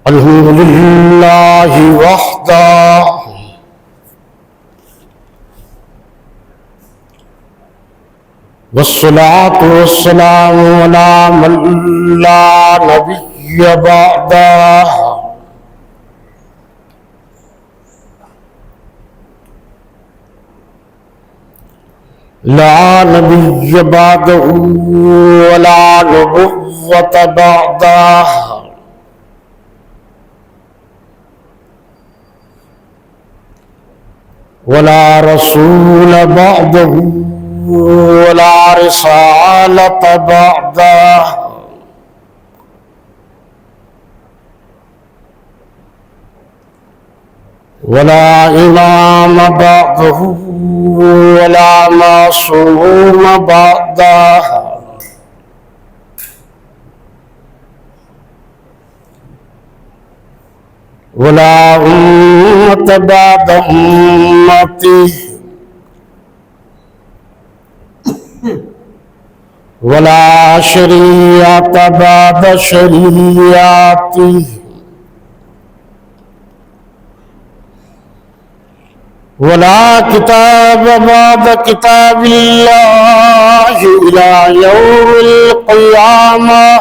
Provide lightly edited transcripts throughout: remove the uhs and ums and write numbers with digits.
الحمد لله وحده والصلاة والسلام على من لا نبي بعده لا نبي بعده ولا نبوة بعده ولا رسول بعده ولا رسالة بعده ولا إمام بعده ولا معصوم بعده ولا أمة بعد أمته ولا شريعة بعد شريعته ولا كتاب بعد كتاب الله إلى يوم القيامة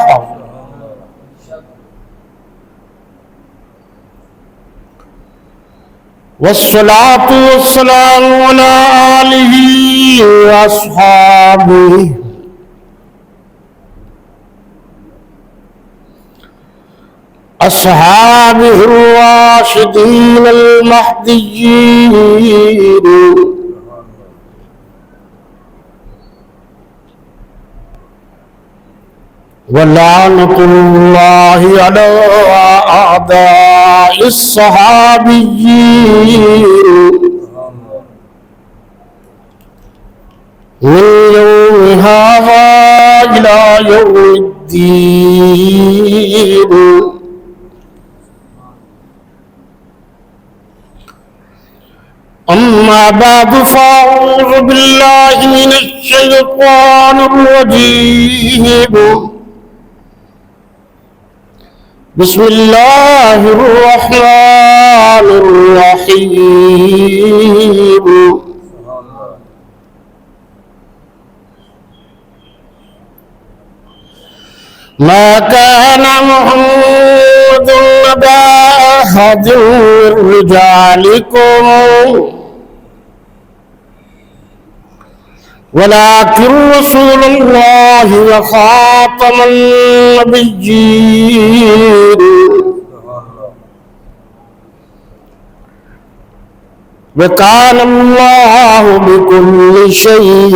والصلاة والسلام على آله وأصحابه أصحابه الراشدين المهديين ولعنة الله على أعداء الصحابيين من يوم هذا إلى يوم الدين. أما بعد فأعوذ بالله من الشيطان الرجيم. بسم الله الرحمن الرحيم. ما كان محمد أبا أحد من رجالكم ولكن رسول الله وخاتم النبيين وكان الله بكل شيء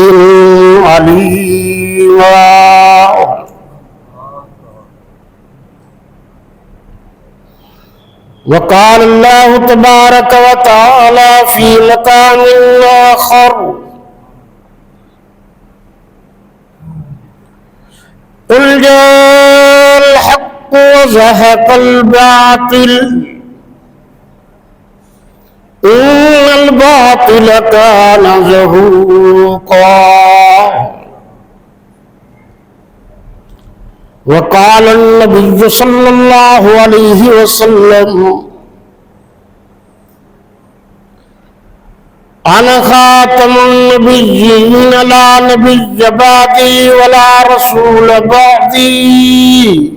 عليما. وقال الله تبارك وتعالى في مقام آخر: قل جاء الحق وزهق الباطل إن الباطل كان زهوقا. وقال النبي صلى الله عليه وسلم: أنا خاتم النبيين لا نبي بعدي ولا رسول بعدي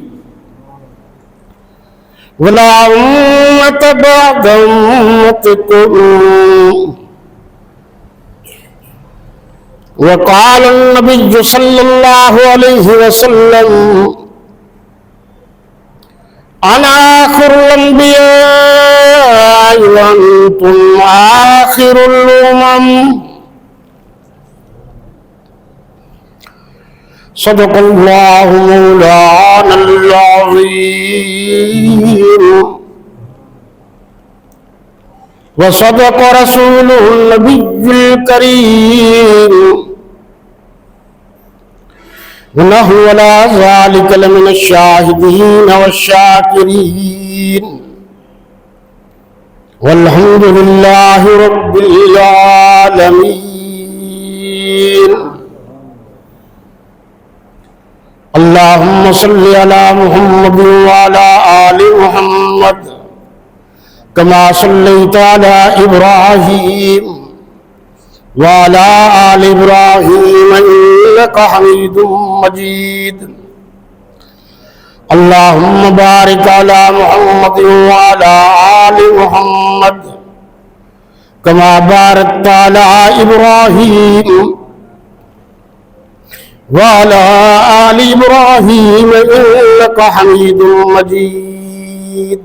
ولا أمة بعد أمتكم. وقال النبي صلى الله عليه وسلم: أنا آخر الأنبياء وأنتم آخر الأمم. صدق الله مولانا العظيم وصدق رسوله النبي الكريم ونحن على ذلك لمن الشاهدين والشاكرين والحمد لله رب العالمين. اللهم صل على محمد وعلى آل محمد محمد كما صليت على إبراهيم وعلى آل إبراهيم إنك حميد مجيد اللهم بارك على محمد وعلى آل محمد كما باركت على إبراهيم وعلى آل إبراهيم إنك حميد مجيد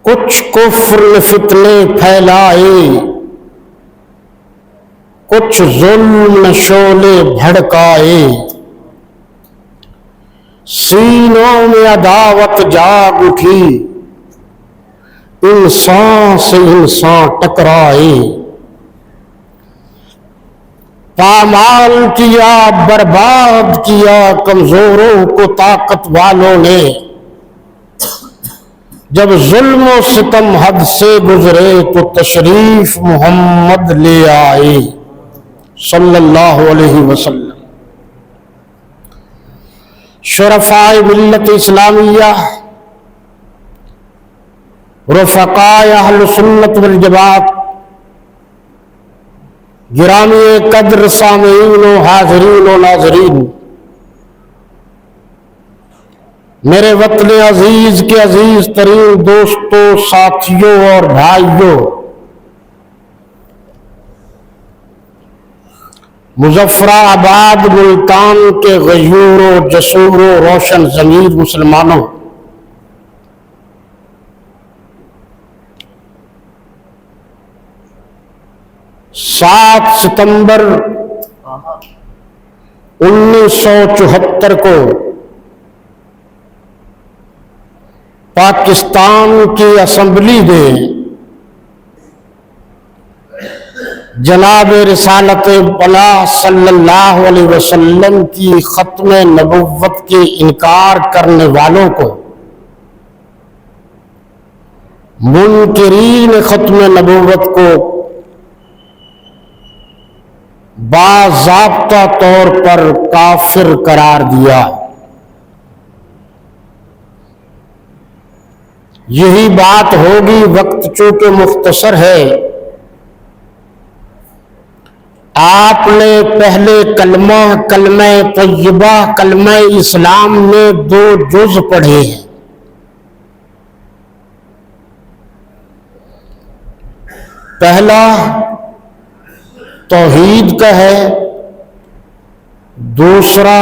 کچھ کفر نے فتنے پھیلائے، کچھ ظلم نے شعلے بھڑکائے، سینوں میں عداوت جاگ اٹھی، انسان سے انسان ٹکرائے، پامال کیا برباد کیا کمزوروں کو طاقت والوں نے، جب ظلم و ستم حد سے گزرے تو تشریف محمد لے آئے صلی اللہ علیہ وسلم۔ شرفاء ملت اسلامیہ، رفقاء اہل سنت والجماعت، گرامی قدر سامعین و حاضرین و ناظرین، میرے وطن عزیز کے عزیز ترین دوستوں، ساتھیوں اور بھائیوں، مظفر آباد ملتان کے غیور و جسور و روشن ضمیر مسلمانوں، 7 ستمبر 1974 کو پاکستان کی اسمبلی نے جناب رسالت بلا صلی اللہ علیہ وسلم کی ختم نبوت کے انکار کرنے والوں کو، منکرین ختم نبوت کو باضابطہ طور پر کافر قرار دیا۔ یہی بات ہوگی، وقت چونکہ مختصر ہے، آپ نے پہلے کلمہ طیبہ، کلمہ اسلام میں 2 جز پڑھے ہیں۔ پہلا توحید کا ہے، دوسرا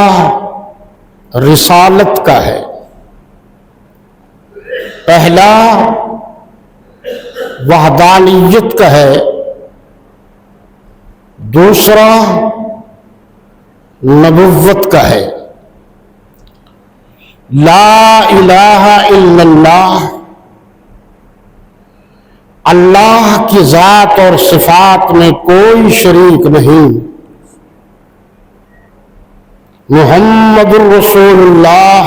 رسالت کا ہے۔ پہلا وحدانیت کا ہے، دوسرا نبوت کا ہے۔ لا الہ الا اللہ، اللہ کی ذات اور صفات میں کوئی شریک نہیں، محمد الرسول اللہ،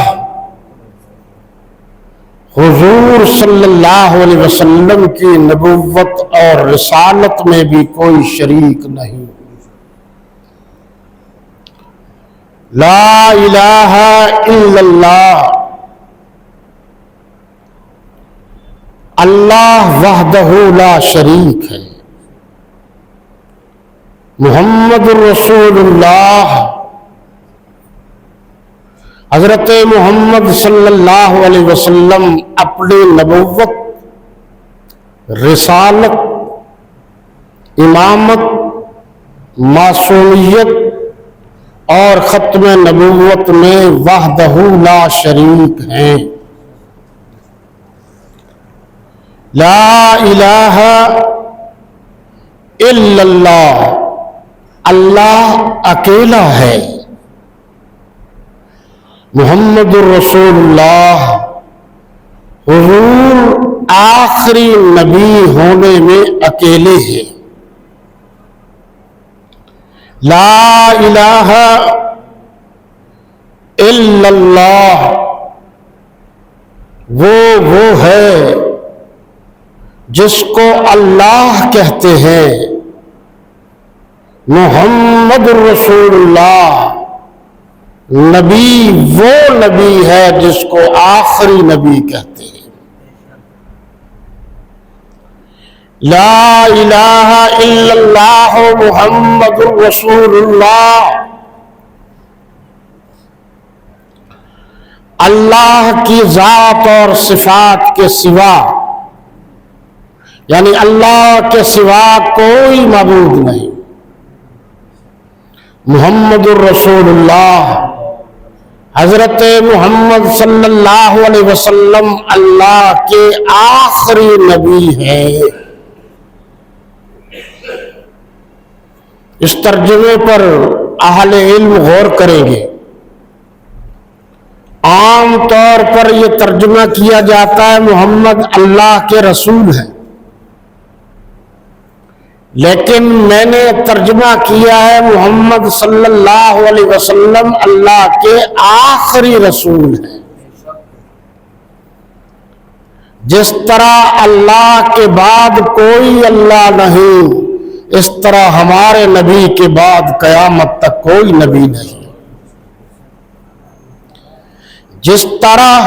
حضور صلی اللہ علیہ وسلم کی نبوت اور رسالت میں بھی کوئی شریک نہیں۔ لا الہ الا اللہ، اللہ وحدہ لا شریک ہے، محمد الرسول اللہ، حضرت محمد صلی اللہ علیہ وسلم اپنی نبوت، رسالت، امامت، معصومیت اور ختم نبوت میں وحدہ لا شریک ہیں۔ لا الہ الا اللہ، اللہ اکیلا ہے، محمد الرسول اللہ، حضور آخری نبی ہونے میں اکیلے ہیں۔ لا الہ الا اللہ، وہ ہے جس کو اللہ کہتے ہیں، محمد الرسول اللہ نبی وہ نبی ہے جس کو آخری نبی کہتے ہیں۔ لا الہ الا اللہ محمد رسول اللہ، اللہ کی ذات اور صفات کے سوا، یعنی اللہ کے سوا کوئی معبود نہیں، محمد الرسول اللہ، حضرت محمد صلی اللہ علیہ وسلم اللہ کے آخری نبی ہیں۔ اس ترجمے پر اہل علم غور کریں گے۔ عام طور پر یہ ترجمہ کیا جاتا ہے محمد اللہ کے رسول ہیں، لیکن میں نے ترجمہ کیا ہے محمد صلی اللہ علیہ وسلم اللہ کے آخری رسول ہیں۔ جس طرح اللہ کے بعد کوئی اللہ نہیں، اس طرح ہمارے نبی کے بعد قیامت تک کوئی نبی نہیں۔ جس طرح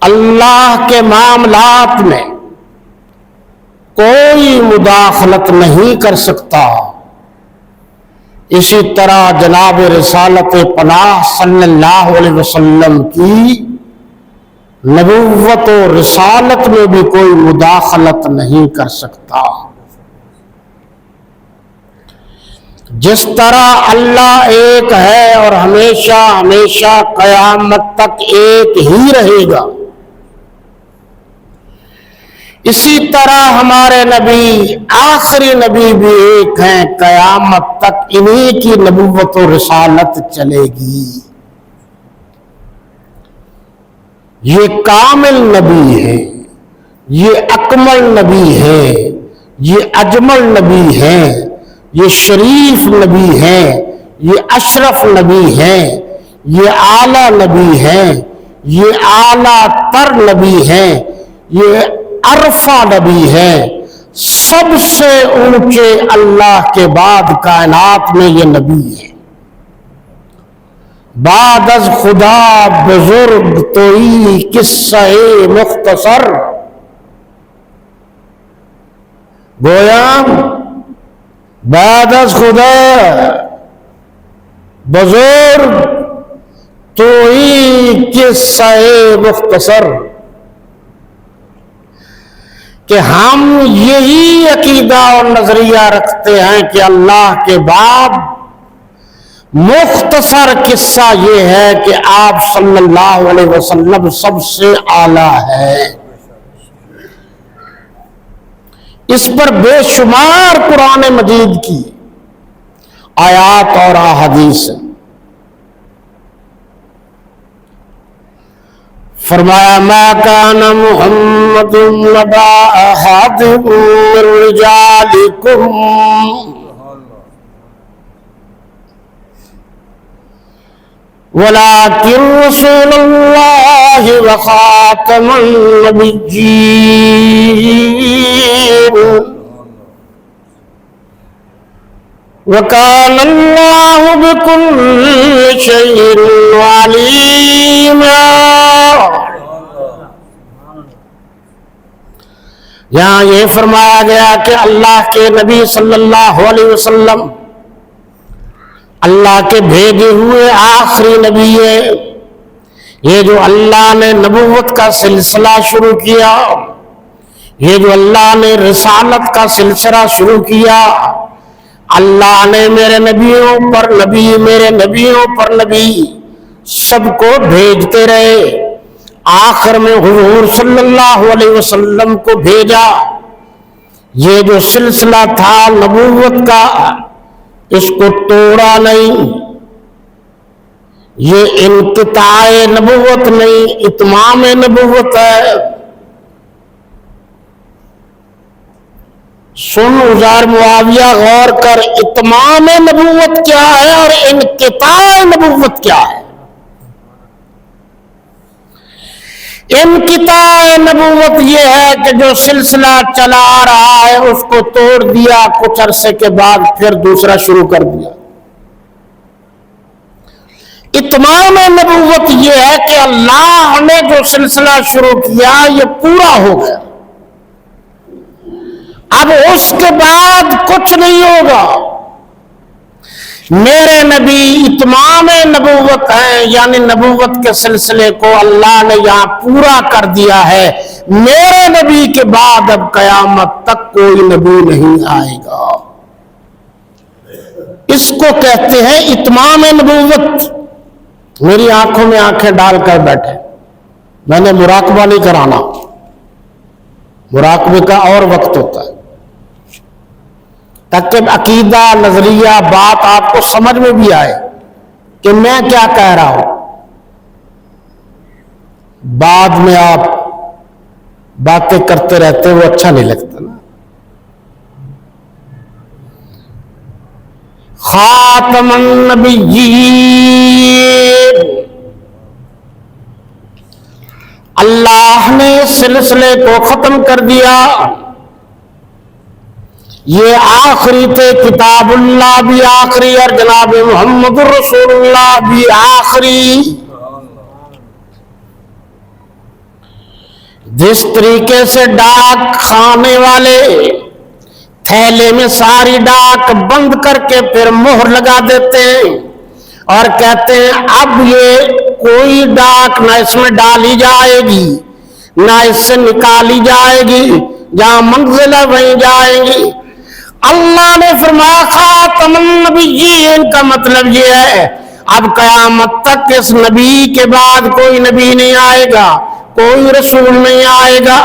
اللہ کے معاملات میں کوئی مداخلت نہیں کر سکتا، اسی طرح جناب رسالت پناہ صلی اللہ علیہ وسلم کی نبوت و رسالت میں بھی کوئی مداخلت نہیں کر سکتا۔ جس طرح اللہ ایک ہے اور ہمیشہ ہمیشہ قیامت تک ایک ہی رہے گا، اسی طرح ہمارے نبی آخری نبی بھی ایک ہیں، قیامت تک انہی کی نبوت و رسالت چلے گی۔ یہ کامل نبی ہے، یہ اکمل نبی ہے، یہ اجمل نبی ہے، یہ شریف نبی ہیں، یہ اشرف نبی ہیں، یہ اعلیٰ نبی ہیں، یہ اعلیٰ تر نبی ہیں، یہ عرفہ نبی ہیں۔ سب سے اونچے اللہ کے بعد کائنات میں یہ نبی ہے۔ بعد از خدا بزرگ توئی قصہ مختصر، گویا بعد از خدا بزرگ توئی قصہ مختصر، کہ ہم یہی عقیدہ اور نظریہ رکھتے ہیں کہ اللہ کے بعد مختصر قصہ یہ ہے کہ آپ صلی اللہ علیہ وسلم سب سے اعلیٰ ہے۔ اس پر بے شمار قرآن مجید کی آیات اور احادیث ہیں۔ فرمایا ما کان محمد نبا احد من رجالکم ولكن رسول اللہ وخاتم النبیین وکان اللہ بکل شیء علیما۔ یہاں یہ فرمایا گیا کہ اللہ کے نبی صلی اللہ علیہ وسلم اللہ کے بھیجے ہوئے آخری نبی ہے۔ یہ جو اللہ نے نبوت کا سلسلہ شروع کیا، یہ جو اللہ نے رسالت کا سلسلہ شروع کیا، اللہ نے میرے نبیوں پر نبی، میرے نبیوں پر نبی سب کو بھیجتے رہے، آخر میں حضور صلی اللہ علیہ وسلم کو بھیجا۔ یہ جو سلسلہ تھا نبوت کا، اس کو توڑا نہیں، یہ انقطاع نبوت نہیں، اتمام نبوت ہے۔ سن عزار معاویہ، غور کر، اتمام نبوت کیا ہے اور انقطاع نبوت کیا ہے؟ انقطاع نبوت یہ ہے کہ جو سلسلہ چلا آ رہا ہے اس کو توڑ دیا، کچھ عرصے کے بعد پھر دوسرا شروع کر دیا۔ اتمام نبوت یہ ہے کہ اللہ نے جو سلسلہ شروع کیا یہ پورا ہو گیا، اب اس کے بعد کچھ نہیں ہوگا۔ میرے نبی اتمام نبوت ہیں، یعنی نبوت کے سلسلے کو اللہ نے یہاں پورا کر دیا ہے۔ میرے نبی کے بعد اب قیامت تک کوئی نبی نہیں آئے گا۔ اس کو کہتے ہیں اتمام نبوت۔ میری آنکھوں میں آنکھیں ڈال کر بیٹھے، میں نے مراقبہ نہیں کرانا، مراقبے کا اور وقت ہوتا ہے، تاکہ عقیدہ نظریہ بات آپ کو سمجھ میں بھی آئے کہ میں کیا کہہ رہا ہوں۔ بعد میں آپ باتیں کرتے رہتے وہ اچھا نہیں لگتا نا۔ خاتم النبیین، اللہ نے سلسلے کو ختم کر دیا۔ یہ آخری تھے، کتاب اللہ بھی آخری اور جناب محمد رسول اللہ بھی آخری۔ جس طریقے سے ڈاک خانے والے تھیلے میں ساری ڈاک بند کر کے پھر مہر لگا دیتے ہیں اور کہتے ہیں اب یہ کوئی ڈاک نہ اس میں ڈالی جائے گی نہ اس سے نکالی جائے گی، جہاں منزل ہے وہیں جائیں گی۔ اللہ نے فرمایا خاتم النبیین کا مطلب یہ ہے اب قیامت تک اس نبی کے بعد کوئی نبی نہیں آئے گا، کوئی رسول نہیں آئے گا،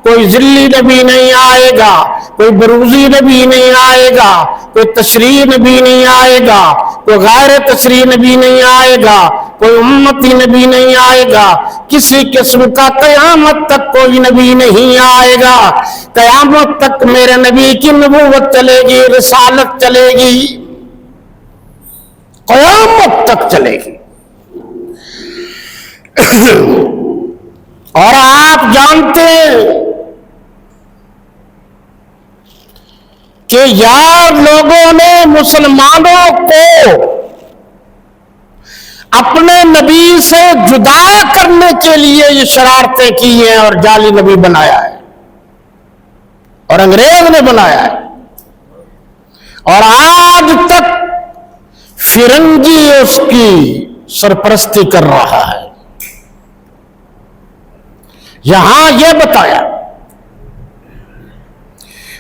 کوئی ذلی نبی نہیں آئے گا، کوئی بروزی نبی نہیں آئے گا، کوئی تشریح نبی نہیں آئے گا، کوئی غیر تشریح نبی نہیں آئے گا، کوئی امتی نبی نہیں آئے گا، کسی قسم کا قیامت تک کوئی نبی نہیں آئے گا۔ قیامت تک میرے نبی کی نبوت چلے گی، رسالت چلے گی، قیامت تک چلے گی۔ اور آپ جانتے ہیں کہ یار لوگوں نے مسلمانوں کو اپنے نبی سے جدا کرنے کے لیے یہ شرارتیں کی ہیں اور جعلی نبی بنایا ہے اور انگریز نے بنایا ہے، اور آج تک فرنگی اس کی سرپرستی کر رہا ہے۔ یہاں یہ بتایا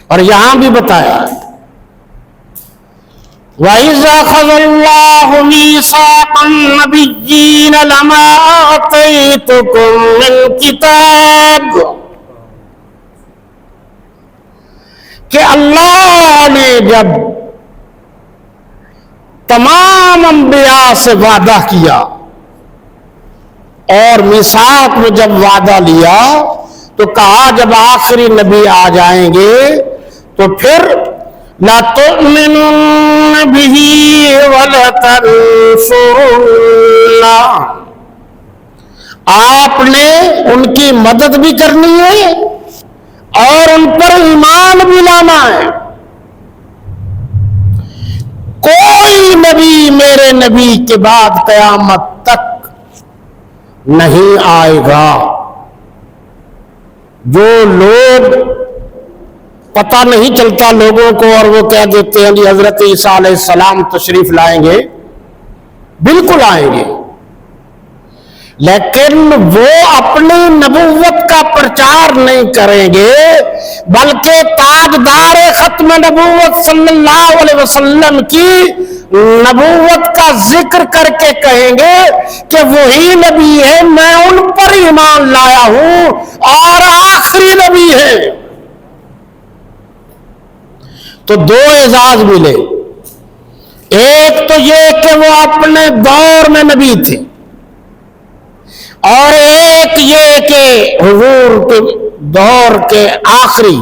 اور یہاں بھی بتایا وَإِذَا أَخَذَ اللَّهُ مِيثَاقَ النَّبِيِّينَ لَمَا آتَيْتُكُم مِّن كِتَابٍ، کہ اللہ نے جب تمام انبیاء سے وعدہ کیا اور میثاق میں جب وعدہ لیا تو کہا جب آخری نبی آ جائیں گے تو پھر لَتُؤْمِنُنَّ بِهِ وَلَتَنْصُرُنَّهُ، آپ نے ان کی مدد بھی کرنی ہے اور ان پر ایمان بھی لانا ہے۔ کوئی نبی میرے نبی کے بعد قیامت تک نہیں آئے گا۔ جو لوگ پتہ نہیں چلتا لوگوں کو اور وہ کہہ دیتے ہیں جی حضرت عیسیٰ علیہ السلام تشریف لائیں گے، بالکل آئیں گے، لیکن وہ اپنی نبوت کا پرچار نہیں کریں گے بلکہ تاجدار ختم نبوت صلی اللہ علیہ وسلم کی نبوت کا ذکر کر کے کہیں گے کہ وہی نبی ہے، میں ان پر ایمان لایا ہوں اور آخری نبی ہے۔ تو دو اعزاز ملے، ایک تو یہ کہ وہ اپنے دور میں نبی تھے، اور ایک یہ کہ حضور کے دور کے آخری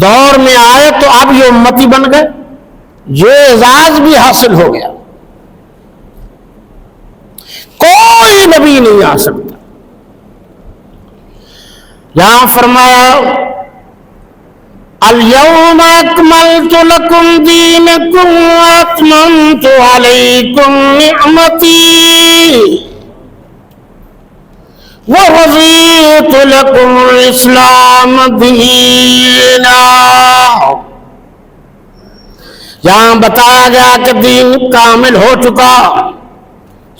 دور میں آئے تو اب یہ امتی بن گئے، یہ اعزاز بھی حاصل ہو گیا۔ کوئی نبی نہیں آ سکتا۔ یہاں فرمایا الیوم اکملت لکم دینکم واتممت علیکم نعمتی وَرَضِيتُ لَكُمُ الْإِسْلَامَ دِينًا۔ یہاں بتایا گیا کہ دین کامل ہو چکا،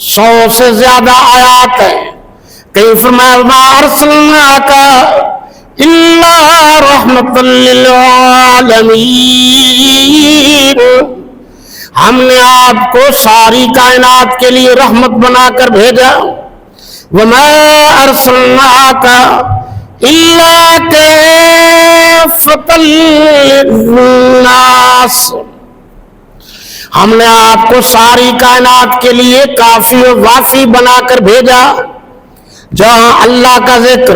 100 سے زیادہ آیات ہیں۔ کہیں فرمایا وَمَا أَرْسَلْنَاكَ إِلَّا رَحْمَةً لِّلْعَالَمِينَ، ہم نے آپ کو ساری کائنات کے لیے رحمت بنا کر بھیجا۔ وَمَا أَرْسَلْنَاكَ إِلَّا كَافَّةً لِّلنَّاسِ، ہم نے آپ کو ساری کائنات کے لیے کافی و وافی بنا کر بھیجا۔ جہاں اللہ کا ذکر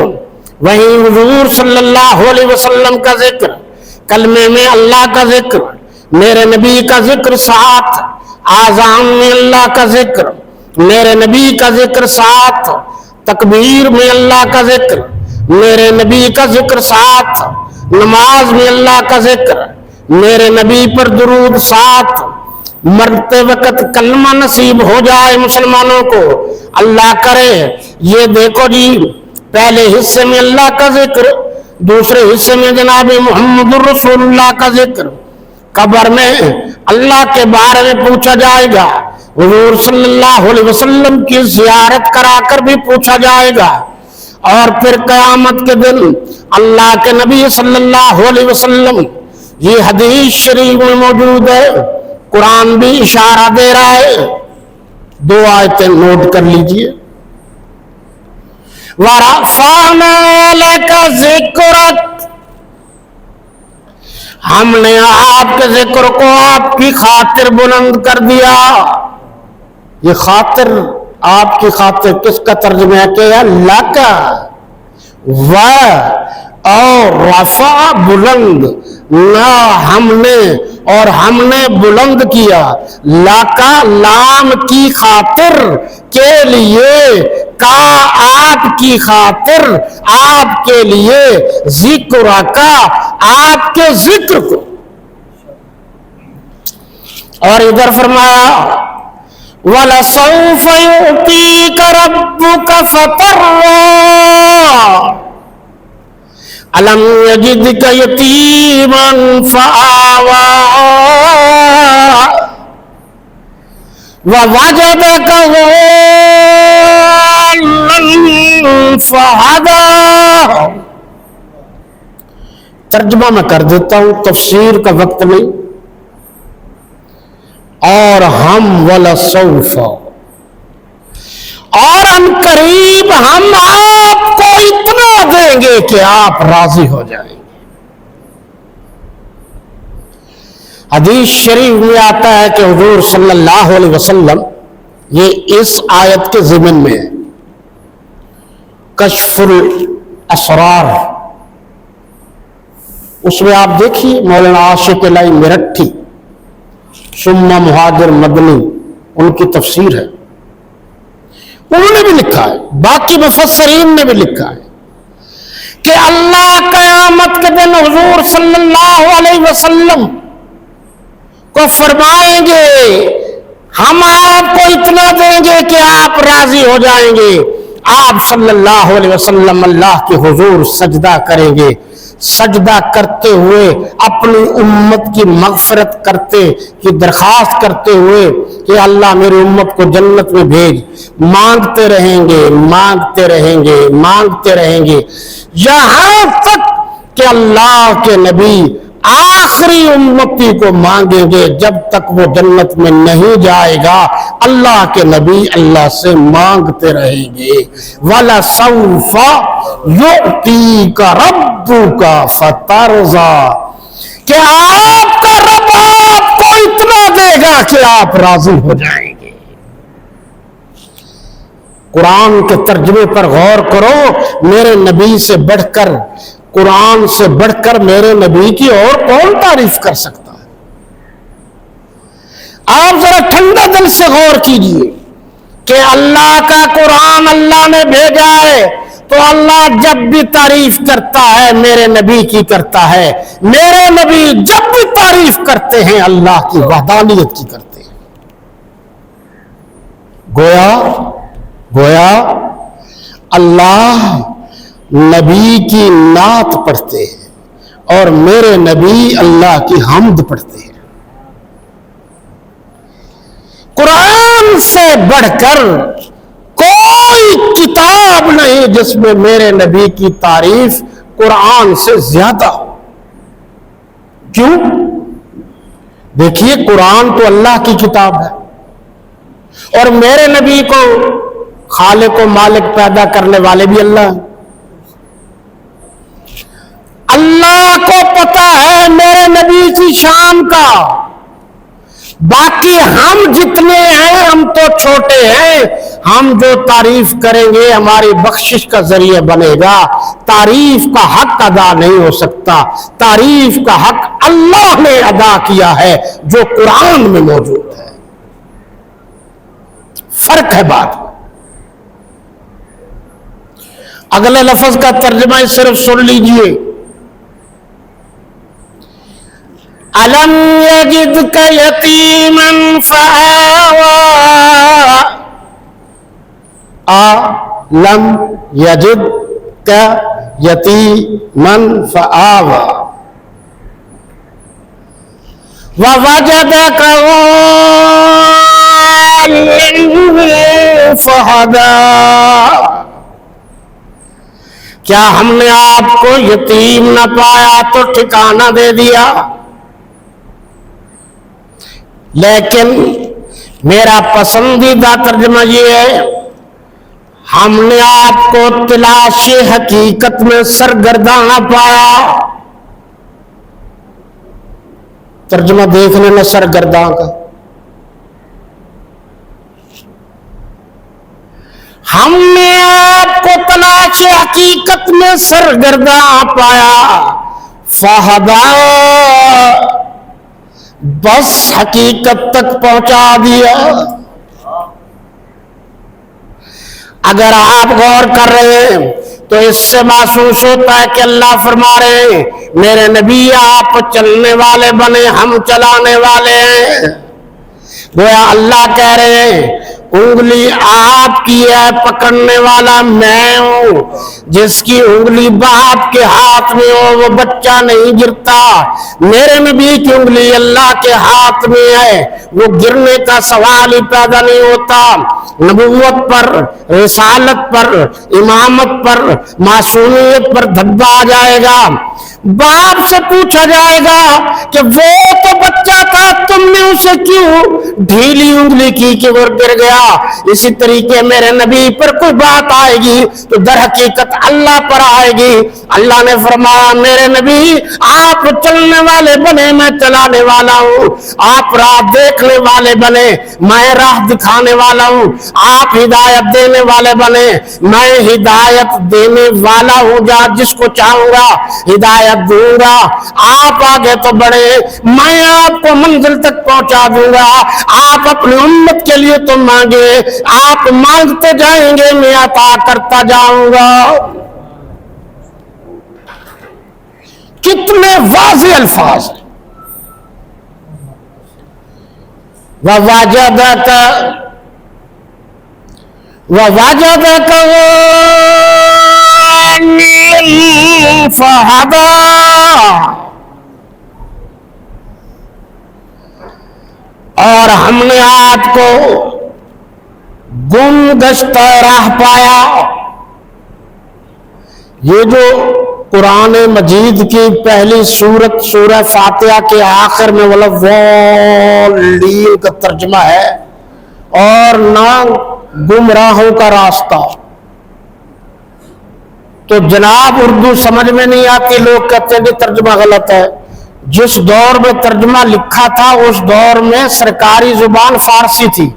وہیں حضور صلی اللہ علیہ وسلم کا ذکر، کلمے میں اللہ کا ذکر، میرے نبی کا ذکر ساتھ، آذان میں اللہ کا ذکر، میرے نبی کا ذکر ساتھ، تکبیر میں اللہ کا ذکر، میرے نبی کا ذکر ساتھ، نماز میں اللہ کا ذکر، میرے نبی پر درود ساتھ، مرتے وقت کلمہ نصیب ہو جائے مسلمانوں کو، اللہ کرے۔ یہ دیکھو جی، پہلے حصے میں اللہ کا ذکر، دوسرے حصے میں جناب محمد الرسول اللہ کا ذکر۔ قبر میں اللہ کے بارے میں پوچھا جائے گا، حضور صلی اللہ علیہ وسلم کی زیارت کرا کر بھی پوچھا جائے گا، اور پھر قیامت کے دن اللہ کے نبی صلی اللہ علیہ وسلم، یہ حدیث شریف میں موجود ہے، قرآن بھی اشارہ دے رہا ہے، 2 آیتیں نوٹ کر لیجئے۔ وَرَفَعْنَا لَكَ ذِكْرَكَ، ہم نے آپ کے ذکر کو آپ کی خاطر بلند کر دیا۔ یہ خاطر، آپ کی خاطر کس کا ترجمہ ہے کہ اللہ کا، و اور رفع بلند، نہ ہم نے، اور ہم نے بلند کیا، لاکا لام کی خاطر کے لیے، کا آپ کی خاطر، آپ کے لیے، ذکر کا آپ کے ذکر کو۔ اور ادھر فرمایا وَلَسَوْفَ يُعْطِيكَ رَبُّكَ فَتَرْضَىٰ أَلَمْ يَجِدْكَ يَتِيمًا فَآوَىٰ وَوَجَدَكَ ضَالًّا فَهَدَىٰ۔ ترجمہ میں کر دیتا ہوں، تفسیر کا وقت نہیں۔ اور ہم وَلَسَوْفَ، اور ان قریب ہم آپ کو اتنا دیں گے کہ آپ راضی ہو جائیں گے۔ حدیث شریف میں آتا ہے کہ حضور صلی اللہ علیہ وسلم، یہ اس آیت کے ضمن میں ہے، کشف الاسرار، اس میں آپ دیکھیے مولانا عاشق الہی میرٹھی، ثم مہاجر مدنی، ان کی تفسیر ہے، انہوں نے بھی لکھا ہے، باقی مفسرین نے بھی لکھا ہے کہ اللہ قیامت کے دن حضور صلی اللہ علیہ وسلم کو فرمائیں گے ہم آپ کو اتنا دیں گے کہ آپ راضی ہو جائیں گے۔ آپ صلی اللہ علیہ وسلم اللہ کے حضور سجدہ کریں گے، سجدہ کرتے ہوئے اپنی امت کی مغفرت کرتے کی درخواست کرتے ہوئے کہ اللہ میری امت کو جنت میں بھیج، مانگتے رہیں گے، مانگتے رہیں گے، مانگتے رہیں گے، یہاں تک کہ اللہ کے نبی آخری امتی کو مانگیں گے، جب تک وہ جنت میں نہیں جائے گا اللہ کے نبی اللہ سے مانگتے رہیں گے۔ وَلَسَوْفَ يُعْطِيكَ رَبُّكَ فَتَرْضَىٰ، کہ آپ کا رب آپ کو اتنا دے گا کہ آپ راضی ہو جائیں گے۔ قرآن کے ترجمے پر غور کرو، میرے نبی سے بڑھ کر، قرآن سے بڑھ کر میرے نبی کی اور کون تعریف کر سکتا ہے؟ آپ ذرا ٹھنڈا دل سے غور کیجئے کہ اللہ کا قرآن اللہ نے بھیجا ہے تو اللہ جب بھی تعریف کرتا ہے میرے نبی کی کرتا ہے، میرے نبی جب بھی تعریف کرتے ہیں اللہ کی وحدانیت کی کرتے ہیں۔ گویا اللہ نبی کی نعت پڑھتے ہیں اور میرے نبی اللہ کی حمد پڑھتے ہیں۔ قرآن سے بڑھ کر کوئی کتاب نہیں جس میں میرے نبی کی تعریف قرآن سے زیادہ ہو۔ کیوں؟ دیکھیے قرآن تو اللہ کی کتاب ہے اور میرے نبی کو خالق و مالک پیدا کرنے والے بھی اللہ ہیں۔ اللہ کو پتا ہے میرے نبی کی شان کا، باقی ہم جتنے ہیں ہم تو چھوٹے ہیں، ہم جو تعریف کریں گے ہماری بخشش کا ذریعہ بنے گا۔ تعریف کا حق ادا نہیں ہو سکتا، تعریف کا حق اللہ نے ادا کیا ہے جو قرآن میں موجود ہے۔ فرق ہے بات۔ اگلے لفظ کا ترجمہ صرف سن لیجئے، أَلَمْ يَجِدْكَ يَتِيمًا فَآوَى، أَلَمْ يَجِدْكَ يَتِيمًا فَآوَى وَوَجَدَكَ ضَالًّا فَهَدَى، کیا ہم نے آپ کو یتیم نہ پایا تو ٹھکانہ دے دیا؟ لیکن میرا پسندیدہ ترجمہ یہ ہے، ہم نے آپ کو تلاش حقیقت میں سرگرداں نہ پایا۔ ترجمہ دیکھ لینا سرگرداں کا۔ ہم نے آپ کو تلاش حقیقت میں سرگرداں پایا، فہدا، بس حقیقت تک پہنچا دیا۔ اگر آپ غور کر رہے ہیں تو اس سے محسوس ہوتا ہے کہ اللہ فرما رہے ہیں میرے نبی آپ چلنے والے بنے، ہم چلانے والے ہیں۔ گویا اللہ کہہ رہے ہیں انگلی آپ کی ہے، پکڑنے والا میں ہوں۔ جس کی انگلی باپ کے ہاتھ میں ہو وہ بچہ نہیں گرتا، میرے نبی کی انگلی اللہ کے ہاتھ میں ہے، وہ گرنے کا سوال ہی پیدا نہیں ہوتا۔ نبوت پر، رسالت پر، امامت پر، معصومیت پر دھبا آ جائے گا۔ باپ سے پوچھا جائے گا کہ وہ تو بچہ تھا، تم نے اسے کیوں ڈھیلی انگلی کی کہ وہ گر گیا؟ اسی طریقے میرے نبی پر کوئی بات آئے گی تو در حقیقت اللہ پر آئے گی۔ اللہ نے فرمایا میرے نبی آپ چلنے والے بنے، میں چلانے والا ہوں۔ آپ راہ دیکھنے والے بنے، میں راہ دکھانے والا ہوں۔ آپ ہدایت دینے والے بنے، میں ہدایت دینے والا ہوں، جس کو چاہوں گا ہدایت دوں گا۔ آپ آگے تو بڑھے، میں آپ کو منزل تک پہنچا دوں گا۔ آپ اپنی امت کے لیے تو مانگے، آپ مانگتے جائیں گے میں عطا کرتا جاؤں گا۔ کتنے واضح الفاظ ہیں۔ وَوَجَدَكَ فَهَدَى، اور ہم نے آپ کو گم گشتہ راہ پایا۔ یہ جو قرآن مجید کی پہلی سورت سورہ فاتحہ کے آخر میں والضالین کا ترجمہ ہے، اور نہ گمراہوں کا راستہ۔ تو جناب اردو سمجھ میں نہیں آتی، لوگ کہتے ہیں کہ ترجمہ غلط ہے۔ جس دور میں ترجمہ لکھا تھا اس دور میں سرکاری زبان فارسی تھی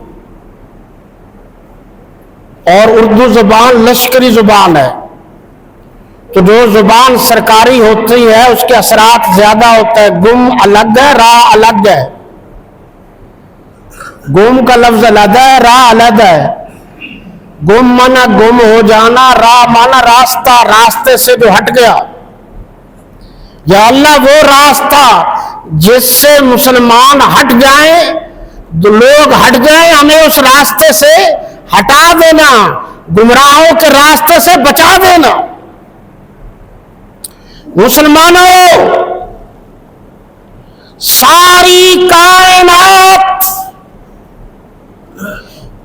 اور اردو زبان لشکری زبان ہے، تو جو زبان سرکاری ہوتی ہے اس کے اثرات زیادہ ہوتا ہے۔ گم الگ ہے، راہ الگ ہے۔ گم کا لفظ الگ ہے، راہ الگ ہے۔ گم مانا گم ہو جانا، راہ مانا راستہ، راستے سے جو ہٹ گیا، یا اللہ وہ راستہ جس سے مسلمان ہٹ جائیں، لوگ ہٹ جائیں، ہمیں اس راستے سے ہٹا دینا، گمراہوں کے راستے سے بچا دینا۔ مسلمانوں، ساری کائنات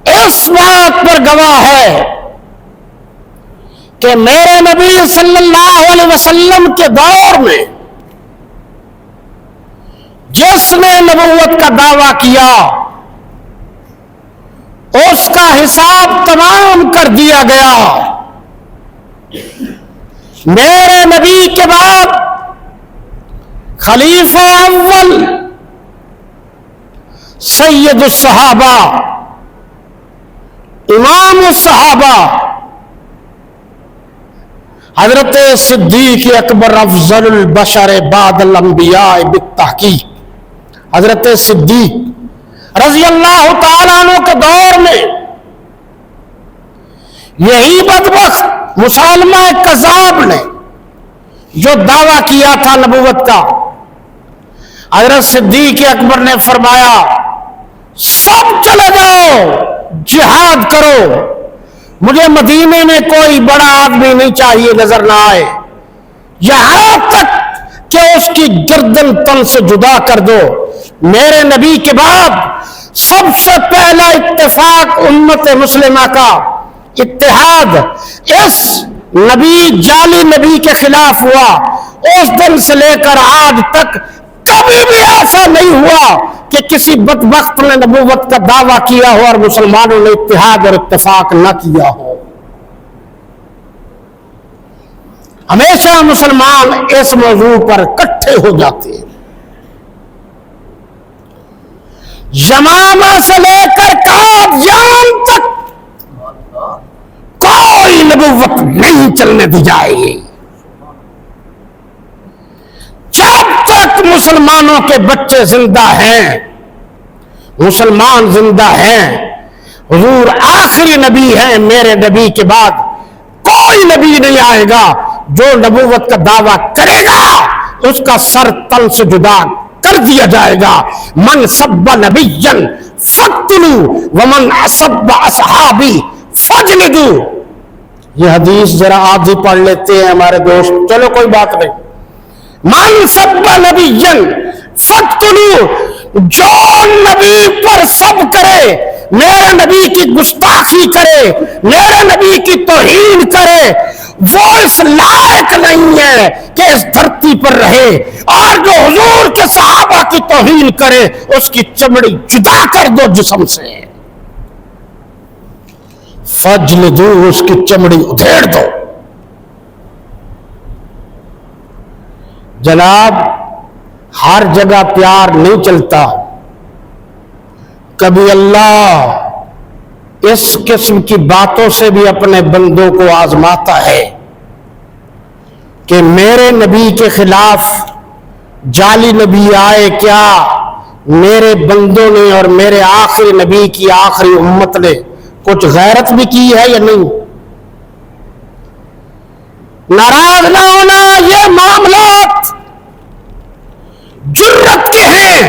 اس بات پر گواہ ہے کہ میرے نبی صلی اللہ علیہ وسلم کے دور میں جس نے نبوت کا دعویٰ کیا اس کا حساب تمام کر دیا گیا۔ میرے نبی کے بعد خلیفہ اول سید الصحابہ، امام الصحابہ، حضرت صدیق اکبر افضل البشر بعد الانبیاء بالتحقیق، حضرت صدیق رضی اللہ تعالیٰ عنہ کے دور میں یہی بدبخت مسلمہ کذاب نے جو دعویٰ کیا تھا نبوت کا، حضرت صدیق اکبر نے فرمایا سب چلے جاؤ، جہاد کرو، مجھے مدینے میں کوئی بڑا آدمی نہیں چاہیے نظر نہ آئے، یہاں تک کہ اس کی گردن تن سے جدا کر دو۔ میرے نبی کے بعد سب سے پہلا اتفاق امت مسلمہ کا اتحاد اس نبی، جعلی نبی کے خلاف ہوا۔ اس دن سے لے کر آج تک کبھی بھی ایسا نہیں ہوا کہ کسی بدبخت نے نبوت کا دعویٰ کیا ہو اور مسلمانوں نے اتحاد اور اتفاق نہ کیا ہو۔ ہمیشہ مسلمان اس موضوع پر اکٹھے ہو جاتے ہیں۔ یمامہ سے لے کر قادیان تک کوئی نبوت نہیں چلنے دی جائے گی جب تک مسلمانوں کے بچے زندہ ہیں، مسلمان زندہ ہیں۔ حضور آخری نبی ہیں، میرے نبی کے بعد کوئی نبی نہیں آئے گا جو نبوت کا دعویٰ کرے گا اس کا سر تن سے جدا کر دیا جائے گا۔ من سب نبیا فاقتلوا ومن اسب اصحابی فاجلدوا۔ یہ حدیث ذرا آدھی پڑھ لیتے ہیں ہمارے دوست، چلو کوئی بات نہیں۔ من سب نبیا فاقتلوا، جو نبی پر سب کرے، میرے نبی کی گستاخی کرے، میرے نبی کی توہین کرے، وہ اس لائق نہیں ہے کہ اس دھرتی پر رہے، اور جو حضور کے صحابہ کی توہین کرے اس کی چمڑی جدا کر دو جسم سے، فجلدو، اس کی چمڑی ادھیڑ دو۔ جناب، ہر جگہ پیار نہیں چلتا، کبھی اللہ اس قسم کی باتوں سے بھی اپنے بندوں کو آزماتا ہے کہ میرے نبی کے خلاف جعلی نبی آئے، کیا میرے بندوں نے اور میرے آخری نبی کی آخری امت نے کچھ غیرت بھی کی ہے یا نہیں؟ ناراض نہ ہونا، یہ معاملات جرت کے ہیں،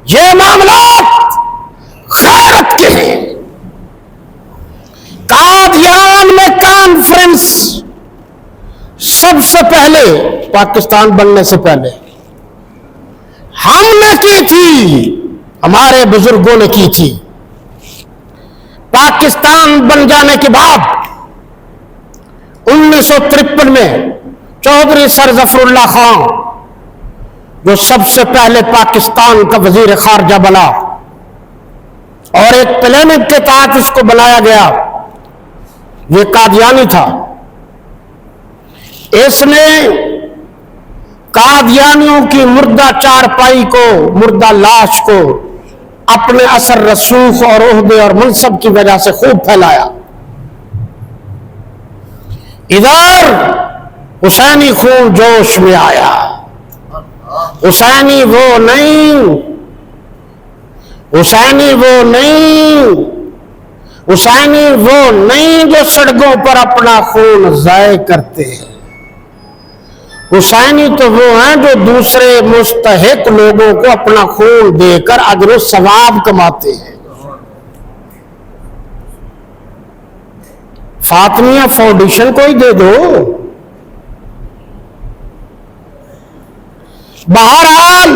یہ معاملات غیرت کے ہیں۔ قادیان میں کانفرنس سب سے پہلے، پاکستان بننے سے پہلے ہم نے کی تھی، ہمارے بزرگوں نے کی تھی۔ پاکستان بن جانے کے بعد 1953 میں چودھری سر ظفر اللہ خان جو سب سے پہلے پاکستان کا وزیر خارجہ بنا، اور ایک پلاننگ کے تحت اس کو بنایا گیا، یہ قادیانی تھا۔ اس نے قادیانیوں کی مردہ چارپائی کو، مردہ لاش کو اپنے اثر رسوخ اور عہدے اور منصب کی وجہ سے خوب پھیلایا۔ ادھر حسینی خون جوش میں آیا، حسینی وہ نہیں، حسینی وہ نہیں، حسینی وہ نہیں جو سڑکوں پر اپنا خون ضائع کرتے ہیں، حسینی تو وہ ہیں جو دوسرے مستحق لوگوں کو اپنا خون دے کر اجر و ثواب کماتے ہیں۔ فاطمیہ فاؤنڈیشن کو ہی دے دو۔ بہرحال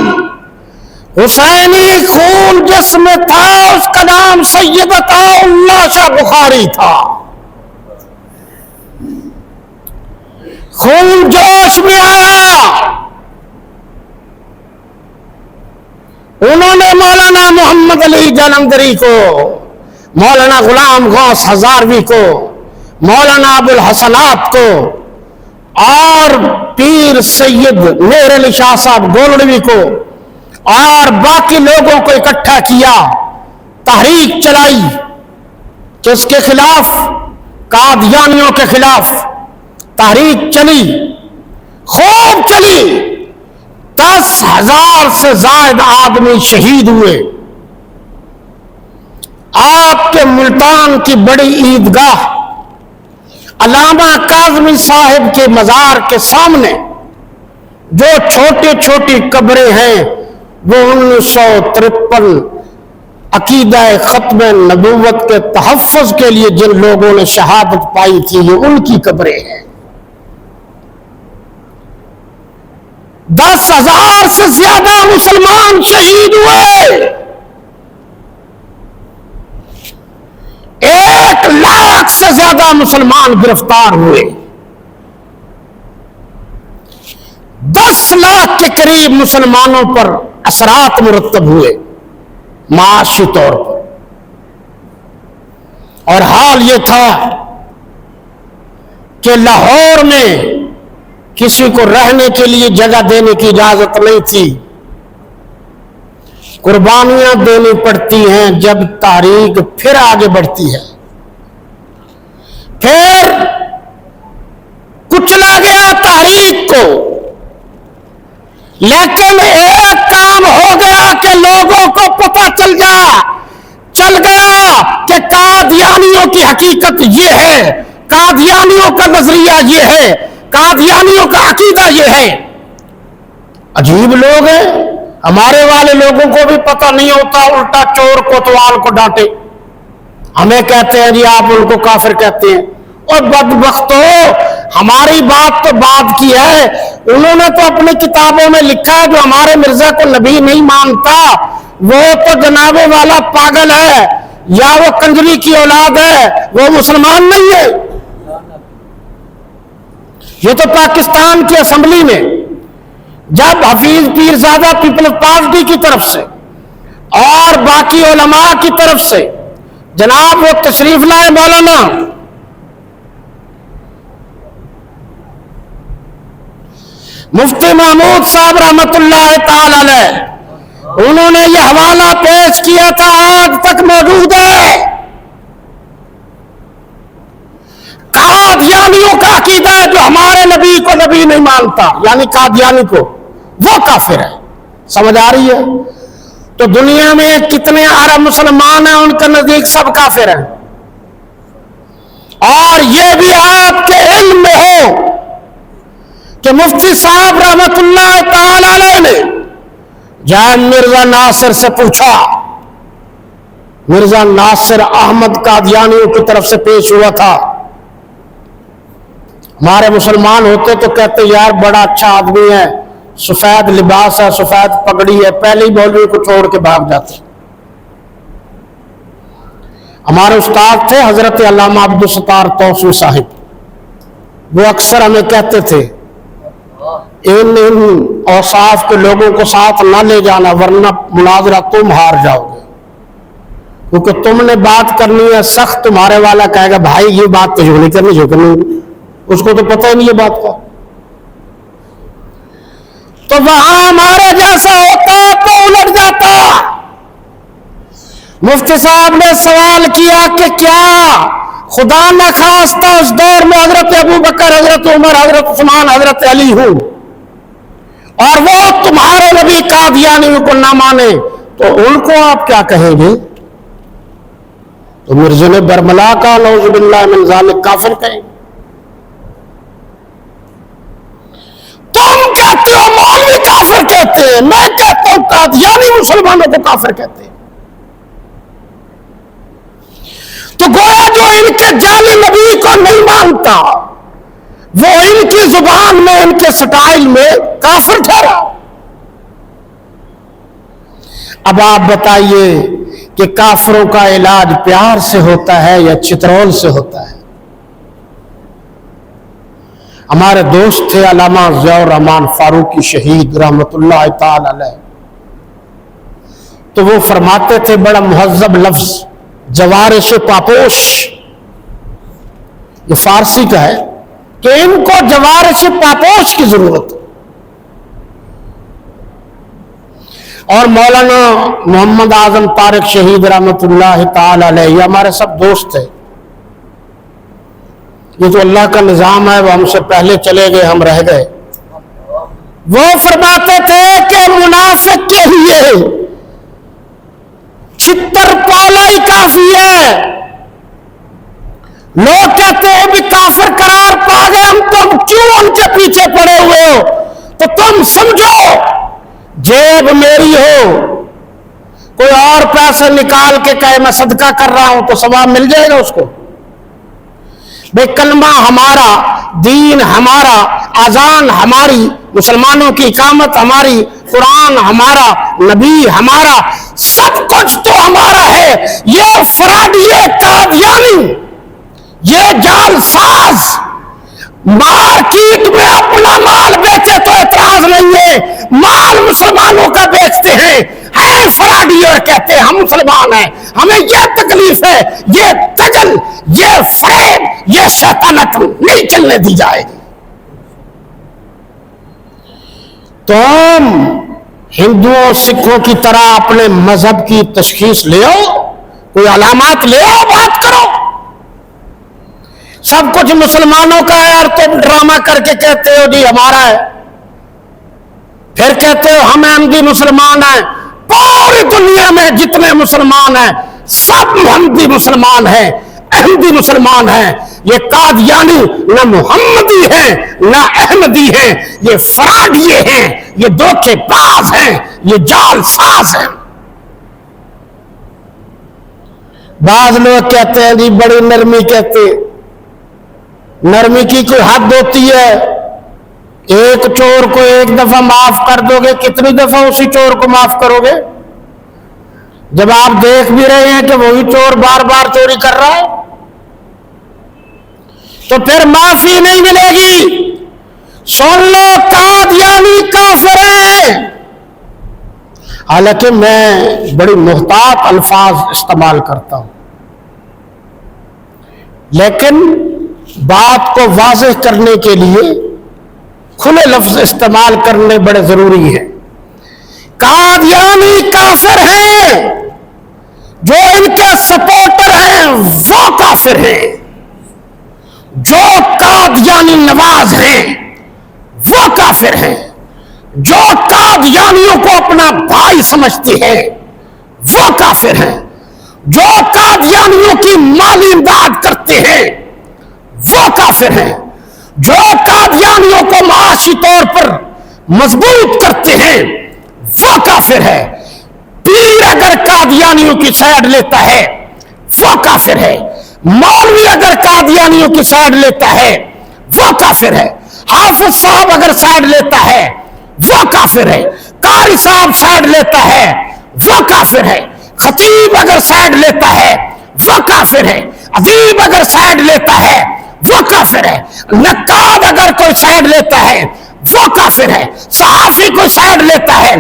حسینی خون جس میں تھا اس کا نام سید عطا اللہ شاہ بخاری تھا۔ خون جوش میں آیا، انہوں نے مولانا محمد علی جلندری کو، مولانا غلام غوث ہزاروی کو، مولانا ابوالحسنات کو اور پیر سید مہر علی شاہ صاحب گولڑوی کو اور باقی لوگوں کو اکٹھا کیا، تحریک چلائی، کس کے خلاف؟ قادیانیوں کے خلاف تحریک چلی، خوب چلی، 10,000 سے زائد آدمی شہید ہوئے۔ آپ کے ملتان کی بڑی عیدگاہ علامہ کاظمی صاحب کے مزار کے سامنے جو چھوٹی چھوٹی قبریں ہیں وہ 1953 عقیدہ ختم نبوت کے تحفظ کے لیے جن لوگوں نے شہادت پائی تھی یہ ان کی قبریں ہیں۔ 10,000 سے زیادہ مسلمان شہید ہوئے، 1,00,000 سے زیادہ مسلمان گرفتار ہوئے، 10 لاکھ کے قریب مسلمانوں پر اثرات مرتب ہوئے معاشی طور پر۔ اور حال یہ تھا کہ لاہور میں کسی کو رہنے کے لیے جگہ دینے کی اجازت نہیں تھی، قربانیاں دینی پڑتی ہیں جب تاریخ پھر آگے بڑھتی ہے۔ پھر کچلا گیا تحریک کو، لیکن ایک کام ہو گیا کہ لوگوں کو پتہ چل گیا کہ قادیانیوں کی حقیقت یہ ہے، قادیانیوں کا نظریہ یہ ہے، قادیانیوں کا عقیدہ یہ ہے۔ عجیب لوگ ہیں، ہمارے والے لوگوں کو بھی پتہ نہیں ہوتا، الٹا چور کوتوال کو ڈانٹے، ہمیں کہتے ہیں جی آپ ان کو کافر کہتے ہیں۔ اور بدبختو، ہماری بات تو بات کی ہے، انہوں نے تو اپنی کتابوں میں لکھا ہے جو ہمارے مرزا کو نبی نہیں مانتا وہ تو جناب والا پاگل ہے یا وہ کنجری کی اولاد ہے، وہ مسلمان نہیں ہے۔ یہ تو پاکستان کی اسمبلی میں جب حفیظ پیرزادہ پیپلز پارٹی کی طرف سے اور باقی علماء کی طرف سے جناب وہ تشریف لائے مولانا مفتی محمود صاحب رحمت اللہ تعالی علیہ، انہوں نے یہ حوالہ پیش کیا تھا، آج تک موجود ہے۔ قادیانیوں کا عقیدہ ہے جو ہمارے نبی کو نبی نہیں مانتا، یعنی قادیانی کو، وہ کافر ہے۔ سمجھ آ رہی ہے؟ تو دنیا میں کتنے عرب مسلمان ہیں، ان کے نزدیک سب کافر ہیں۔ اور یہ بھی آپ کے علم میں ہو کہ مفتی صاحب رحمت اللہ تعالی علیہ نے جان مرزا ناصر سے پوچھا، مرزا ناصر احمد قادیانیوں کی طرف سے پیش ہوا تھا، ہمارے مسلمان ہوتے تو کہتے یار بڑا اچھا آدمی ہے، سفید لباس ہے، سفید پگڑی ہے، پہلے ہی مولوی کو چھوڑ کے بھاگ جاتے۔ ہمارے استاد تھے حضرت علامہ عبدالستار توسوی صاحب، وہ اکثر ہمیں کہتے تھے ان اوصاف کے لوگوں کو ساتھ نہ لے جانا ورنہ مناظرہ تم ہار جاؤ گے، کیونکہ تم نے بات کرنی ہے سخت، تمہارے والا کہے گا بھائی یہ بات تو نہیں کرنی، جو کرنی اس کو تو پتہ ہی نہیں ہے بات کا۔ تو وہاں ہمارے جیسا ہوتا تو الٹ جاتا۔ مفتی صاحب نے سوال کیا کہ کیا خدا نہ خواستہ اس دور میں حضرت ابو بکر، حضرت عمر، حضرت عثمان، حضرت علی ہوں اور وہ تمہارے نبی قادیانی کو نہ مانے تو ان کو آپ کیا کہیں گے؟ تو مرزا برملا کا نعوذ باللہ من ذالک کافر کہیں. تم کہتے ہو مولوی کافر کہتے ہیں، میں کہتا ہوں قادیانی مسلمانوں کو کافر کہتے ہیں. تو گویا جو ان کے جعلی نبی کو نہیں مانتا وہ ان کی زبان میں، ان کے سٹائل میں کافر ٹھہرا. اب آپ بتائیے کہ کافروں کا علاج پیار سے ہوتا ہے یا چترول سے ہوتا ہے؟ ہمارے دوست تھے علامہ ضیاء الرحمن فاروقی شہید رحمت اللہ تعالی علیہ، تو وہ فرماتے تھے بڑا مہذب لفظ، جوارش پاپوش، یہ فارسی کا ہے کہ ان کو جوارش پاپوش کی ضرورت ہے. اور مولانا محمد اعظم طارق شہید رحمت اللہ تعالی علیہ، یہ ہمارے سب دوست تھے. یہ تو اللہ کا نظام ہے، وہ ہم سے پہلے چلے گئے، ہم رہ گئے. وہ فرماتے تھے کہ منافق کے لیے چھتر پالا ہی کافی ہے. لوگ کہتے ہیں بھی کافر قرار پا گئے ہم، تم کیوں ان کے پیچھے پڑے ہوئے ہو؟ تو تم سمجھو جیب میری ہو، کوئی اور پیسے نکال کے کہے میں صدقہ کر رہا ہوں تو ثواب مل جائے گا اس کو. بے کلمہ ہمارا، دین ہمارا، اذان ہماری، مسلمانوں کی اقامت ہماری، قرآن ہمارا، نبی ہمارا، سب کچھ تو ہمارا ہے. یہ فراڈی، یہ قادیانی، یہ جعل ساز مارکیٹ میں اپنا مال بیچے تو اعتراض نہیں ہے، مال مسلمانوں کا بیچتے ہیں فراڈی اور کہتے ہیں ہم مسلمان ہیں، ہمیں یہ تکلیف ہے، یہ دجل، یہ فریب، یہ شیطنت نہیں چلنے دی جائے گی. تو ہم ہندوؤں سکھوں کی طرح اپنے مذہب کی تشخیص لے آؤ، کوئی علامات لے آؤ، بات کرو. سب کچھ مسلمانوں کا ہے اور تم ڈرامہ کر کے کہتے ہو جی ہمارا ہے، پھر کہتے ہو ہم احمدی مسلمان ہیں. پوری دنیا میں جتنے مسلمان ہیں سب محمدی مسلمان ہیں، احمدی مسلمان ہیں. یہ قادیانی نہ محمدی ہیں نہ احمدی ہیں، یہ فراڈیے ہیں، یہ دھوکے باز ہیں، یہ جعل ساز ہیں. بعض لوگ کہتے ہیں جی بڑی نرمی، کہتے نرمی کی کوئی حد ہوتی ہے. ایک چور کو ایک دفعہ معاف کر دو گے، کتنی دفعہ اسی چور کو معاف کرو گے؟ جب آپ دیکھ بھی رہے ہیں کہ وہی چور بار بار چوری کر رہا ہے تو پھر معافی نہیں ملے گی. سن لو قادیانی کافر ہیں. حالانکہ میں بڑی محتاط الفاظ استعمال کرتا ہوں، لیکن بات کو واضح کرنے کے لیے کھلے لفظ استعمال کرنے بڑے ضروری ہیں. قادیانی کافر ہیں، جو ان کے سپورٹر ہیں وہ کافر ہیں، جو قادیانی نواز ہیں وہ کافر ہیں، جو قادیانیوں کو اپنا بھائی سمجھتے ہیں وہ کافر ہیں، جو قادیانیوں کی مالی امداد کرتے ہیں وہ کافر ہیں، جو قادیانیوں کو معاشی طور پر مضبوط کرتے ہیں وہ کافر ہے. پیر اگر قادیانیوں کی سائیڈ لیتا ہے وہ کافر ہے، مولوی اگر قادیانیوں کی سائیڈ لیتا ہے وہ کافر ہے، حافظ صاحب اگر سائیڈ لیتا ہے وہ کافر ہے، قاری صاحب سائیڈ لیتا ہے وہ کافر ہے، خطیب اگر سائیڈ لیتا ہے وہ کافر ہے، ادیب اگر سائیڈ لیتا ہے وہ کافر ہے، نقاد اگر کوئی سائیڈ لیتا ہے وہ کافر ہے، صحافی کوئی سائیڈ لیتا ہے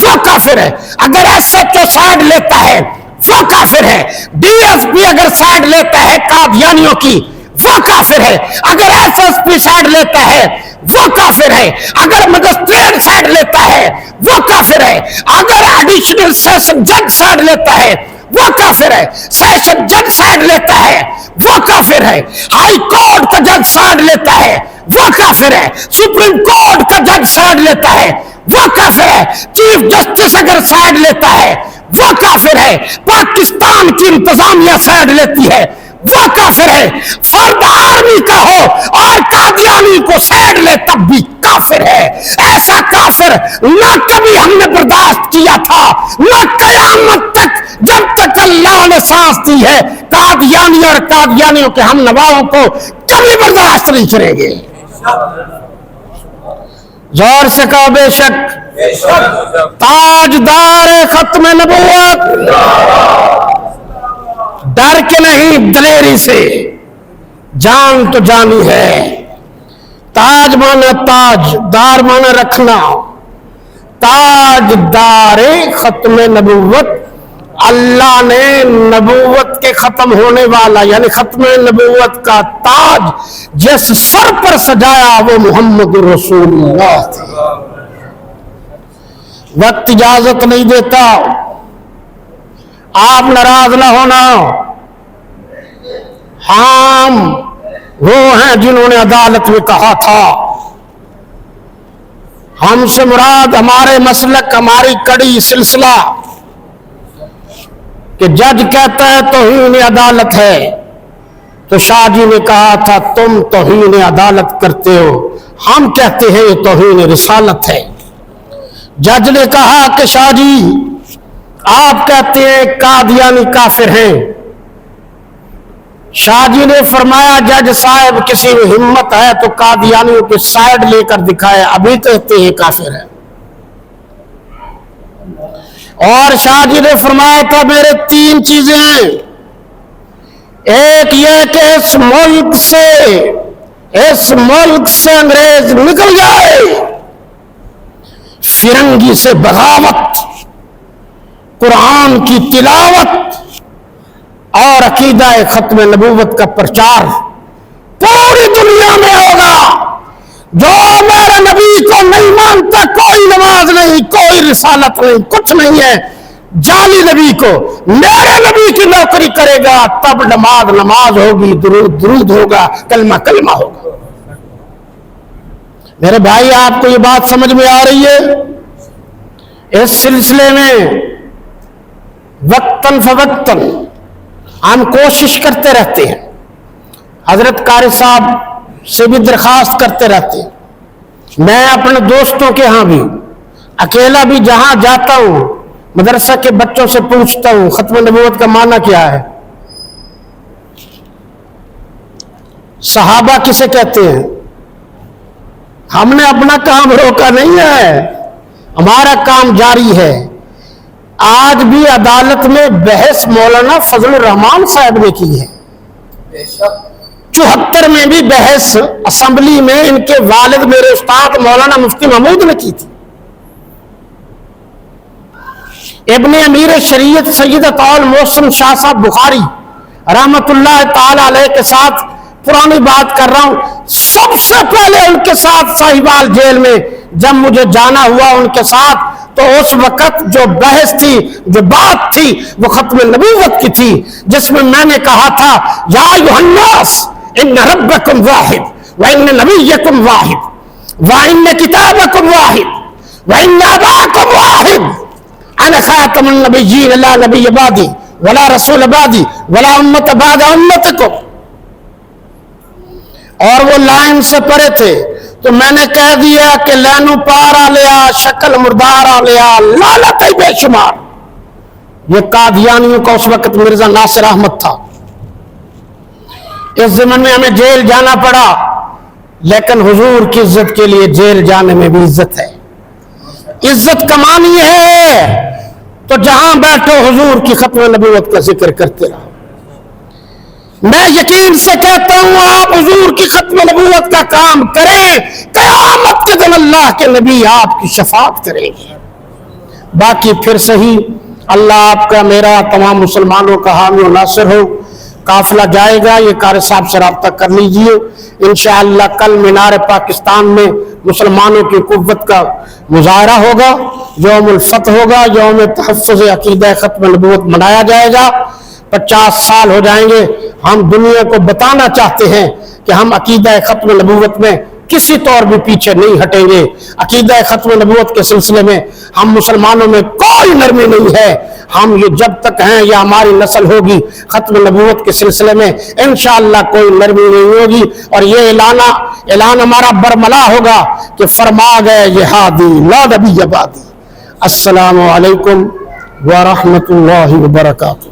وہ کافر ہے، اگر ایس ایچ او سائیڈ لیتا ہے وہ کافر ہے، ڈی ایس پی اگر سائیڈ لیتا ہے قادیانیوں کی وہ کافر ہے، اگر ایس ایس پی سائیڈ لیتا ہے وہ کافر ہے، اگر مجسٹریٹ سائیڈ لیتا ہے وہ کافر ہے، اگر ایڈیشنل سیشن جج سائیڈ لیتا ہے وہ کافر ہے، سیشن جج سائیڈ لیتا ہے وہ کافر ہے، ہائی کورٹ کا جج سائیڈ لیتا ہے وہ کافر ہے، سپریم کورٹ کا جج سائیڈ لیتا ہے وہ کافر ہے، چیف جسٹس اگر سائیڈ لیتا ہے وہ کافر ہے. پاکستان کی انتظامیہ سائڈ لیتی ہے وہ کافر ہے. فرد آرمی کا ہو اور قادیانی کو سائڈ لے تب بھی کافر ہے. ایسا کافر نہ کبھی ہم نے برداشت کیا تھا نہ قیامت تک جب تک اللہ نے سانس دی ہے. قادیانی اور قادیانیوں کے ہم نواؤں کو کبھی برداشت نہیں کریں گے. زور سے کہو بے شک. تاجدار ختم نبوت ڈر کے نہیں دلیری سے. جان تو جانی ہے. تاج مانا تاج، دار مانا رکھنا. تاجدار ختم نبوت، اللہ نے نبوت کے ختم ہونے والا یعنی ختم نبوت کا تاج جس سر پر سجایا وہ محمد رسول اللہ تھے. وقت اجازت نہیں دیتا، آپ ناراض نہ ہونا. ہم وہ ہیں جنہوں نے عدالت میں کہا تھا ہم سے مراد ہمارے مسلک ہماری کڑی سلسلہ کہ جج کہتا ہے توہین عدالت ہے تو شاہ جی نے کہا تھا تم توہین عدالت کرتے ہو، ہم کہتے ہیں یہ توہین رسالت ہے. جج نے کہا کہ شاہ جی آپ کہتے ہیں قادیانی کافر ہیں. شاہ جی نے فرمایا جج صاحب کسی میں ہمت ہے تو قادیانیوں کے سائڈ لے کر دکھائے، ابھی کہتے ہیں کافر ہے. اور شاہ جی نے فرمایا تھا میرے 3 چیزیں ہیں. ایک یہ کہ اس ملک سے انگریز نکل جائے، فرنگی سے بغاوت، قرآن کی تلاوت اور عقیدہ ختم نبوت کا پرچار پوری دنیا میں ہوگا. جو میرے نبی کو نہیں مانتا کوئی نماز نہیں، کوئی رسالت نہیں، کچھ نہیں ہے. جعلی نبی کو میرے نبی کی نوکری کرے گا تب نماز ہوگی، درود درود ہوگا، کلمہ کلمہ ہوگا. میرے بھائی آپ کو یہ بات سمجھ میں آ رہی ہے؟ اس سلسلے میں وقتاً فوقتاً ہم کوشش کرتے رہتے ہیں. حضرت قاری صاحب سے بھی درخواست کرتے رہتے ہیں. میں اپنے دوستوں کے ہاں بھی اکیلا بھی جہاں جاتا ہوں مدرسہ کے بچوں سے پوچھتا ہوں ختم نبوت کا معنی کیا ہے، صحابہ کسے کہتے ہیں. ہم نے اپنا کام روکا نہیں ہے، ہمارا کام جاری ہے. آج بھی عدالت میں بحث مولانا فضل الرحمان صاحب نے کی ہے. 74 میں بھی بحث اسمبلی میں ان کے والد میرے استاد مولانا مفتی محمود نے کی تھی. ابن امیر شریعت سید اطول محسن شاہ صاحب بخاری رحمت اللہ تعالی علیہ کے ساتھ پرانی بات کر رہا ہوں. سب سے پہلے ان کے ساتھ صاحبال جیل میں جب مجھے جانا ہوا ان کے ساتھ تو اس وقت جو بحث تھی جو بات تھی وہ ختم نبوت کی تھی، جس میں میں نے کہا تھا یا ایھا الناس ان ربکم واحد وان نبیکم واحد وان کتابکم واحد وان اباکم واحد انا خاتم النبیین لا نبی بعدی ولا رسول بعدی ولا امت بعد امتکم. اور وہ لائن سے پڑے تھے تو میں نے کہہ دیا کہ لینو پارا لیا شکل مردارا لیا لعنت بے شمار. یہ قادیانیوں کا اس وقت مرزا ناصر احمد تھا. اس زمن میں ہمیں جیل جانا پڑا لیکن حضور کی عزت کے لیے جیل جانے میں بھی عزت ہے. عزت کمانی ہے تو جہاں بیٹھو حضور کی ختم نبوت کا ذکر کرتے رہو. میں یقین سے کہتا ہوں آپ حضور کی ختم نبوت کا کام کریں، قیامت کے دن اللہ کے نبی آپ کی شفاعت کریں گے. باقی پھر صحیح اللہ آپ کا میرا تمام مسلمانوں کا حامی و ناصر ہو. قافلہ جائے گا، یہ قاری صاحب سے رابطہ کر لیجئے. انشاءاللہ کل مینار پاکستان میں مسلمانوں کی قوت کا مظاہرہ ہوگا، یوم الفتح ہوگا، یوم تحفظ عقیدہ ختم نبوت منایا جائے گا. 50 سال ہو جائیں گے. ہم دنیا کو بتانا چاہتے ہیں کہ ہم عقیدہ ختم نبوت میں کسی طور بھی پیچھے نہیں ہٹیں گے. عقیدہ ختم نبوت کے سلسلے میں ہم مسلمانوں میں کوئی کوئی نرمی نہیں ہے. ہم یہ جب تک ہیں یا ہماری نسل ہوگی ختم نبوت کے سلسلے میں انشاءاللہ کوئی نرمی نہیں ہوگی. اور یہ اعلان ہمارا برملا ہوگا کہ فرما گئے یہ ہادی لا نبی بعدی. السلام علیکم ورحمۃ اللہ وبرکاتہ.